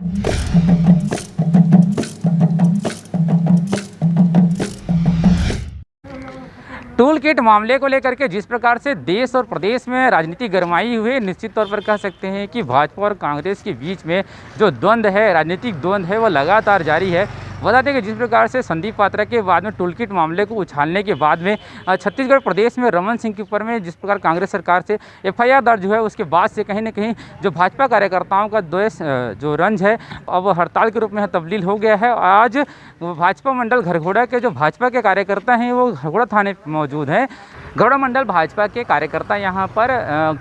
Tool kit मामले को लेकर के जिस प्रकार से देश और प्रदेश में राजनीति गरमाई हुई है, निश्चित तौर पर कह सकते हैं कि भाजपा और कांग्रेस के बीच में जो द्वंद्व है, राजनीतिक द्वंद्व है, वो लगातार जारी है। बता दें कि जिस प्रकार से संदीप पात्रा के बाद में टूल किट मामले को उछालने के बाद में छत्तीसगढ़ प्रदेश में रमन सिंह के ऊपर में जिस प्रकार कांग्रेस सरकार से एफआईआर दर्ज हुआ है, उसके बाद से कहीं ना कहीं जो भाजपा कार्यकर्ताओं का द्वेष, जो रंज है, अब हड़ताल के रूप में तब्दील हो गया है। आज भाजपा मंडल घरघोड़ा के जो भाजपा के कार्यकर्ता हैं, वो घरघोड़ा थाने मौजूद हैं। घरघोड़ा मंडल भाजपा के कार्यकर्ता यहाँ पर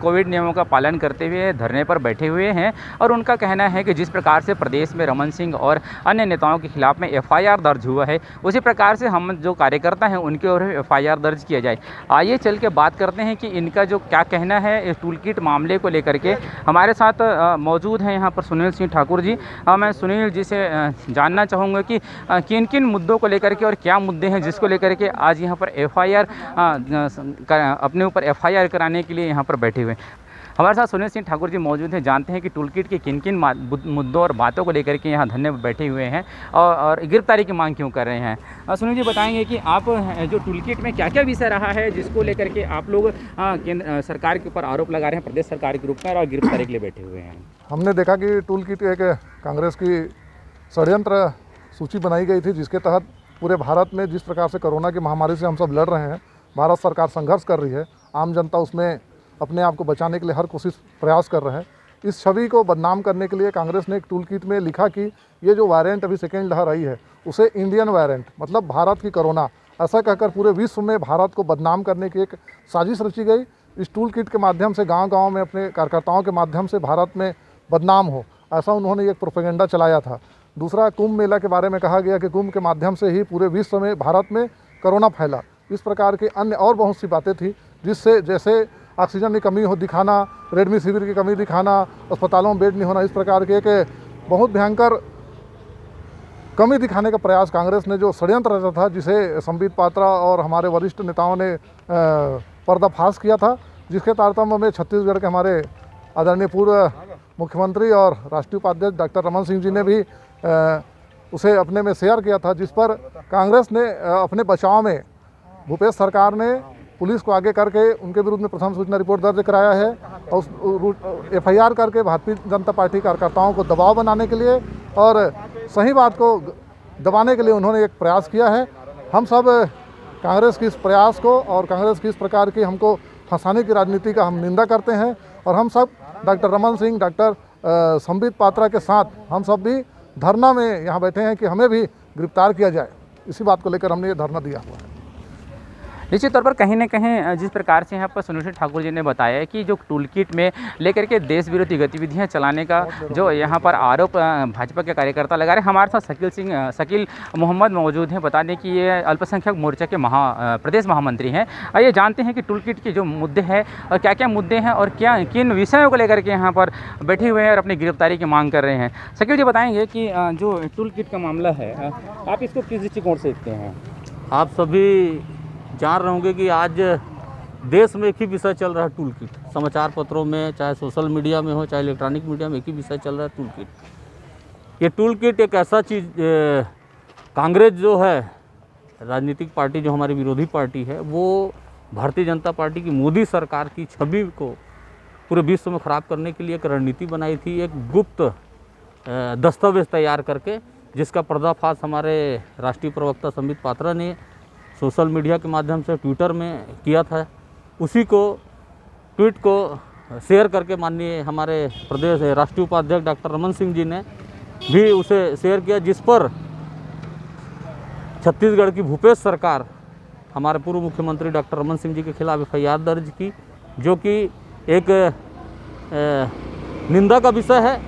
कोविड नियमों का पालन करते हुए धरने पर बैठे हुए हैं और उनका कहना है कि जिस प्रकार से प्रदेश में रमन सिंह और अन्य नेताओं के खिलाफ में एफआईआर दर्ज हुआ है, उसी प्रकार से हम जो कार्यकर्ता हैं उनके ओर एफआईआर दर्ज किया जाए। आइए चल के बात करते हैं कि इनका जो क्या कहना है इस टूल किट मामले को लेकर के। हमारे साथ मौजूद हैं यहाँ पर सुनील सिंह ठाकुर जी। मैं सुनील जी से जानना चाहूँगा कि किन किन मुद्दों को लेकर के और क्या मुद्दे हैं जिसको लेकर के आज यहाँ पर एफआईआर अपने ऊपर एफआईआर कराने के लिए यहाँ पर बैठे हुए। हमारे साथ सुनील सिंह ठाकुर जी मौजूद हैं। जानते हैं कि टूल किट के किन किन मुद्दों और बातों को लेकर के यहाँ धरने पर बैठे हुए हैं और गिरफ्तारी की मांग क्यों कर रहे हैं। सुनील जी बताएंगे कि आप जो टूल किट में क्या क्या विषय रहा है जिसको लेकर के आप लोग केंद्र सरकार के ऊपर आरोप लगा रहे हैं, प्रदेश सरकार के रूप में, और गिरफ्तारी के लिए बैठे हुए हैं। हमने देखा कि टूल किट एक कांग्रेस की षड्यंत्र सूची बनाई गई थी, जिसके तहत पूरे भारत में जिस प्रकार से कोरोना की महामारी से हम सब लड़ रहे हैं, भारत सरकार संघर्ष कर रही है, आम जनता उसमें अपने आप को बचाने के लिए हर कोशिश प्रयास कर रहे हैं। इस छवि को बदनाम करने के लिए कांग्रेस ने एक टूल किट में लिखा कि ये जो वायरेंट अभी सेकेंड लहर आई है उसे इंडियन वायरेंट, मतलब भारत की कोरोना, ऐसा कहकर पूरे विश्व में भारत को बदनाम करने की एक साजिश रची गई। इस टूल किट के माध्यम से गांव-गांव में अपने कार्यकर्ताओं के माध्यम से भारत में बदनाम हो, ऐसा उन्होंने एक प्रोपेगेंडा चलाया था। दूसरा, कुंभ मेला के बारे में कहा गया कि कुंभ के माध्यम से ही पूरे विश्व में भारत में कोरोना फैला। इस प्रकार के अन्य और बहुत सी बातें थी जिससे, जैसे ऑक्सीजन की कमी हो दिखाना, रेडमी शिविर की कमी दिखाना, अस्पतालों में बेड नहीं होना, इस प्रकार के एक बहुत भयंकर कमी दिखाने का प्रयास कांग्रेस ने जो षड्यंत्र रचा था, जिसे संबित पात्रा और हमारे वरिष्ठ नेताओं ने पर्दाफाश किया था, जिसके तारतम्य में छत्तीसगढ़ के हमारे आदरणीय पूर्व मुख्यमंत्री और राष्ट्रीय उपाध्यक्ष डॉक्टर रमन सिंह जी ने भी उसे अपने में शेयर किया था, जिस पर कांग्रेस ने अपने बचाव में भूपेश सरकार ने पुलिस को आगे करके उनके विरुद्ध में प्रथम सूचना रिपोर्ट दर्ज कराया है और एफआईआर करके भारतीय जनता पार्टी कार्यकर्ताओं को दबाव बनाने के लिए और सही बात को दबाने के लिए उन्होंने एक प्रयास किया है। हम सब कांग्रेस की इस प्रयास को और कांग्रेस की इस प्रकार की हमको फंसाने की राजनीति का हम निंदा करते हैं और हम सब डॉक्टर रमन सिंह, डॉक्टर संबित पात्रा के साथ हम सब भी धरना में यहाँ बैठे हैं कि हमें भी गिरफ्तार किया जाए। इसी बात को लेकर हमने ये धरना दिया हुआ है। निश्चित तौर पर कहीं ना कहीं जिस प्रकार से यहाँ पर सुनील ठाकुर जी ने बताया कि जो टूल किट में लेकर के देश विरोधी गतिविधियाँ चलाने का जो यहाँ पर आरोप भाजपा के कार्यकर्ता लगा रहे हैं। हमारे साथ शकील मोहम्मद मौजूद हैं। बता दें कि ये अल्पसंख्यक मोर्चा के प्रदेश महामंत्री हैं। आइए जानते हैं कि टूल किट के जो मुद्दे हैं और क्या क्या मुद्दे हैं और क्या किन विषयों को लेकर के यहाँ पर बैठे हुए हैं और अपनी गिरफ्तारी की मांग कर रहे हैं। शकील जी बताएँगे कि जो टूल किट का मामला है, आप इसको किस दृष्टिकोण से देखते हैं। आप सभी जान रहे होंगे कि आज देश में एक ही विषय चल रहा है, टूल किट। समाचार पत्रों में, चाहे सोशल मीडिया में हो, चाहे इलेक्ट्रॉनिक मीडिया में, एक ही विषय चल रहा है, टूल किट। ये टूल किट एक ऐसा चीज़, कांग्रेस जो है राजनीतिक पार्टी, जो हमारी विरोधी पार्टी है, वो भारतीय जनता पार्टी की मोदी सरकार की छवि को पूरे विश्व में ख़राब करने के लिए एक रणनीति बनाई थी, एक गुप्त दस्तावेज तैयार करके, जिसका पर्दाफाश हमारे राष्ट्रीय प्रवक्ता संबित पात्रा ने सोशल मीडिया के माध्यम से ट्विटर में किया था। उसी को ट्वीट को शेयर करके माननीय हमारे प्रदेश राष्ट्रीय उपाध्यक्ष डॉक्टर रमन सिंह जी ने भी उसे शेयर किया, जिस पर छत्तीसगढ़ की भूपेश सरकार हमारे पूर्व मुख्यमंत्री डॉक्टर रमन सिंह जी के खिलाफ एफआईआर दर्ज की, जो कि एक निंदा का विषय है,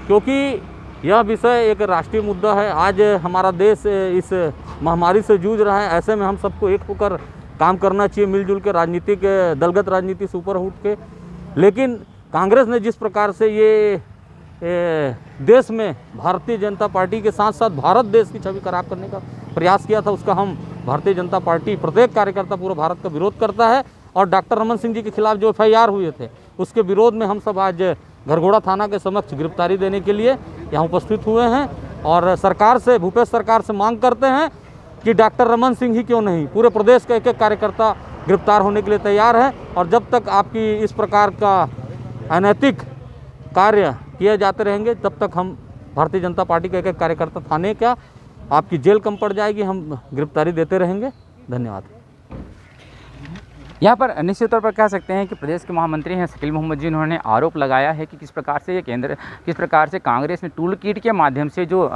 क्योंकि यह विषय एक राष्ट्रीय मुद्दा है। आज हमारा देश इस महामारी से जूझ रहा है, ऐसे में हम सबको एक होकर काम करना चाहिए, मिलजुल के, राजनीतिक दलगत राजनीति से ऊपर उठ के। लेकिन कांग्रेस ने जिस प्रकार से ये देश में भारतीय जनता पार्टी के साथ साथ भारत देश की छवि खराब करने का प्रयास किया था, उसका हम भारतीय जनता पार्टी, प्रत्येक कार्यकर्ता पूरा भारत का विरोध करता है। और डॉक्टर रमन सिंह जी के खिलाफ जो एफआईआर हुए थे, उसके विरोध में हम सब आज घरघोड़ा थाना के समक्ष गिरफ्तारी देने के लिए यहाँ उपस्थित हुए हैं और सरकार से, भूपेश सरकार से मांग करते हैं कि डॉक्टर रमन सिंह ही क्यों नहीं, पूरे प्रदेश के एक एक कार्यकर्ता गिरफ्तार होने के लिए तैयार है। और जब तक आपकी इस प्रकार का अनैतिक कार्य किए जाते रहेंगे तब तक हम भारतीय जनता पार्टी के एक एक कार्यकर्ता थाने क्या आपकी जेल कम पड़ जाएगी, हम गिरफ्तारी देते रहेंगे। धन्यवाद। यहाँ पर निश्चित तौर पर कह सकते हैं कि प्रदेश के महामंत्री हैं शकील मोहम्मद जी, उन्होंने आरोप लगाया है कि किस प्रकार से ये केंद्र, किस प्रकार से कांग्रेस ने टूल किट के माध्यम से जो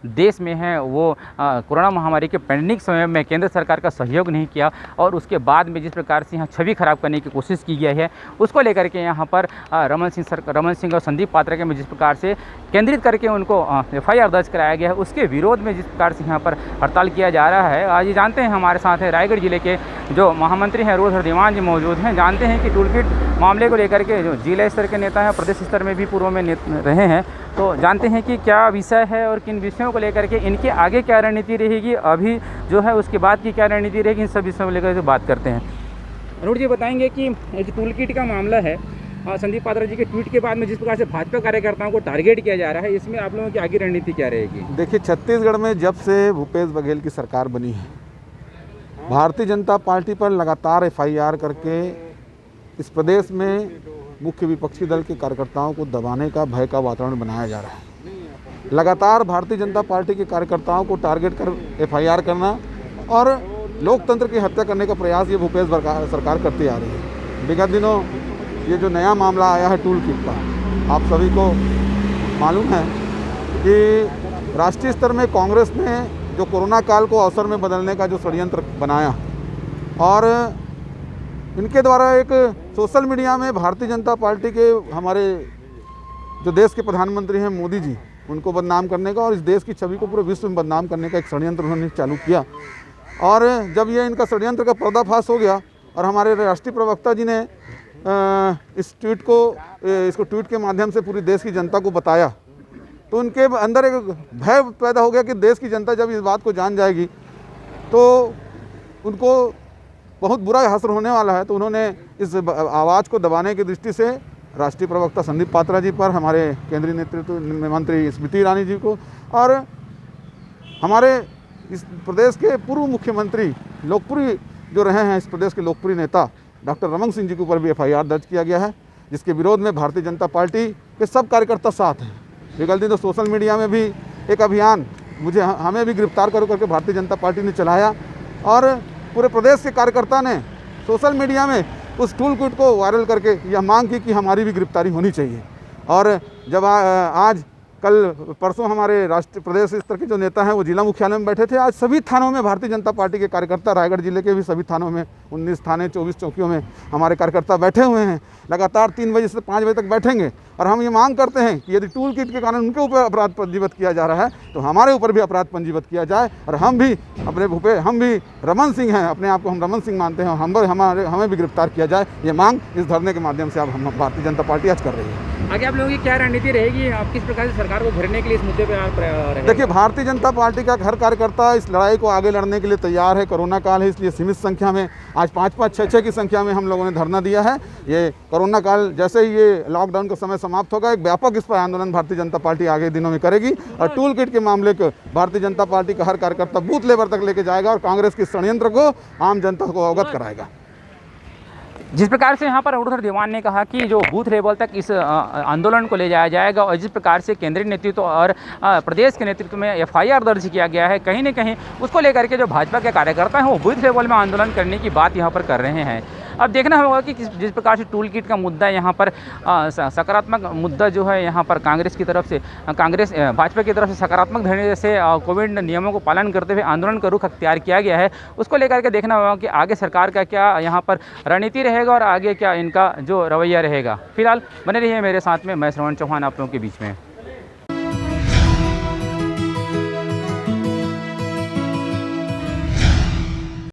देश में है वो कोरोना महामारी के पेंडेमिक समय में केंद्र सरकार का सहयोग नहीं किया और उसके बाद में जिस प्रकार से यहाँ छवि खराब करने की कोशिश की गई है उसको लेकर के यहाँ पर रमन सिंह और संदीप पात्रा के में जिस प्रकार से केंद्रित करके उनको FIR दर्ज कराया गया है उसके विरोध में जिस प्रकार से यहाँ पर हड़ताल किया जा रहा है। आज ये जानते हैं हमारे साथ है रायगढ़ जिले के जो महामंत्री हैं रोज हरदीवान जी मौजूद हैं। जानते हैं कि टूल किट मामले को लेकर के जो जिला स्तर के नेता हैं प्रदेश स्तर में भी पूर्व में रहे हैं, तो जानते हैं कि क्या विषय है और किन विषयों को लेकर के इनके आगे क्या रणनीति रहेगी, अभी जो है उसके बाद की क्या रणनीति रहेगी, इन सब विषयों को लेकर के बात करते हैं। अरुण जी बताएंगे कि जो टूल किट का मामला है संदीप पात्रा जी के ट्वीट के बाद में जिस प्रकार से भाजपा कार्यकर्ताओं को टारगेट किया जा रहा है, इसमें आप लोगों की आगे रणनीति क्या रहेगी? देखिए, छत्तीसगढ़ में जब से भूपेश बघेल की सरकार बनी है, भारतीय जनता पार्टी पर लगातार FIR करके इस प्रदेश में मुख्य विपक्षी दल के कार्यकर्ताओं को दबाने का, भय का वातावरण बनाया जा रहा है। लगातार भारतीय जनता पार्टी के कार्यकर्ताओं को टारगेट कर FIR करना और लोकतंत्र की हत्या करने का प्रयास ये भूपेश सरकार करती आ रही है। विगत दिनों ये जो नया मामला आया है टूल किट का, आप सभी को मालूम है कि राष्ट्रीय स्तर में कांग्रेस ने जो कोरोना काल को अवसर में बदलने का जो षड्यंत्र बनाया और इनके द्वारा एक सोशल मीडिया में भारतीय जनता पार्टी के हमारे जो देश के प्रधानमंत्री हैं मोदी जी, उनको बदनाम करने का और इस देश की छवि को पूरे विश्व में बदनाम करने का एक षड्यंत्र उन्होंने चालू किया। और जब ये इनका षड्यंत्र का पर्दाफाश हो गया और हमारे राष्ट्रीय प्रवक्ता जी ने इसको ट्वीट के माध्यम से पूरी देश की जनता को बताया, तो उनके अंदर एक भय पैदा हो गया कि देश की जनता जब इस बात को जान जाएगी तो उनको बहुत बुरा असर होने वाला है। तो उन्होंने इस आवाज़ को दबाने की दृष्टि से राष्ट्रीय प्रवक्ता संदीप पात्रा जी पर, हमारे केंद्रीय नेतृत्व मंत्री स्मृति ईरानी जी को और हमारे इस प्रदेश के पूर्व मुख्यमंत्री, लोकप्रिय जो रहे हैं इस प्रदेश के लोकप्रिय नेता डॉक्टर रमन सिंह जी के ऊपर भी FIR दर्ज किया गया है, जिसके विरोध में भारतीय जनता पार्टी के सब कार्यकर्ता साथ हैं। विगत दिन तो सोशल मीडिया में भी एक अभियान हमें भी गिरफ्तार करके भारतीय जनता पार्टी ने चलाया और पूरे प्रदेश के कार्यकर्ता ने सोशल मीडिया में उस टूल किट को वायरल करके यह मांग की कि हमारी भी गिरफ्तारी होनी चाहिए। और जब आज कल परसों हमारे राष्ट्रीय प्रदेश स्तर के जो नेता हैं वो जिला मुख्यालय में बैठे थे, आज सभी थानों में भारतीय जनता पार्टी के कार्यकर्ता, रायगढ़ जिले के भी सभी थानों में 19 थाने 24 चौकियों में हमारे कार्यकर्ता बैठे हुए हैं। लगातार 3 बजे से 5 बजे तक बैठेंगे और हम ये मांग करते हैं कि यदि टूल किट के कारण उनके ऊपर अपराध पंजीबद्ध किया जा रहा है तो हमारे ऊपर भी अपराध पंजीबद्ध किया जाए और हम भी हम भी रमन सिंह हैं, अपने आप को हम रमन सिंह मानते हैं, हमें भी गिरफ्तार किया जाए। ये मांग इस धरने के माध्यम से अब हम भारतीय जनता पार्टी आज कर रही है। आगे आप लोगों की क्या रणनीति रहेगी, आप किस प्रकार से सरकार को घेरने के लिए इस मुद्दे पर? देखिए, भारतीय जनता पार्टी का हर कार्यकर्ता इस लड़ाई को आगे लड़ने के लिए तैयार है। कोरोना काल है इसलिए सीमित संख्या में आज 5-5, 6-6 की संख्या में हम लोगों ने धरना दिया है। ये कोरोना काल जैसे ही ये लॉकडाउन का समय समाप्त होगा, एक व्यापक इस पर आंदोलन भारतीय जनता पार्टी आगे दिनों में करेगी और टूल किट के मामले को भारतीय जनता पार्टी का हर कार्यकर्ता बूथ लेवल तक लेके जाएगा और कांग्रेस के षड्यंत्र को आम जनता को अवगत कराएगा। जिस प्रकार से यहाँ पर अरुण दीवान ने कहा कि जो बूथ लेवल तक इस आंदोलन को ले जाया जाएगा और जिस प्रकार से केंद्रीय नेतृत्व और प्रदेश के नेतृत्व में FIR दर्ज किया गया है, कहीं न कहीं उसको लेकर के जो भाजपा के कार्यकर्ता हैं वो बूथ लेवल में आंदोलन करने की बात यहाँ पर कर रहे हैं। अब देखना होगा कि जिस प्रकार से टूल किट का मुद्दा यहाँ पर सकारात्मक मुद्दा जो है यहाँ पर कांग्रेस की तरफ से, भाजपा की तरफ से सकारात्मक धरने से कोविड नियमों को पालन करते हुए आंदोलन का रुख अख्तियार किया गया है, उसको लेकर के देखना होगा कि आगे सरकार का क्या यहाँ पर रणनीति रहेगा और आगे क्या इनका जो रवैया रहेगा। फिलहाल बने रहिए मेरे साथ में, मैं श्रवण चौहान आप लोगों के बीच में।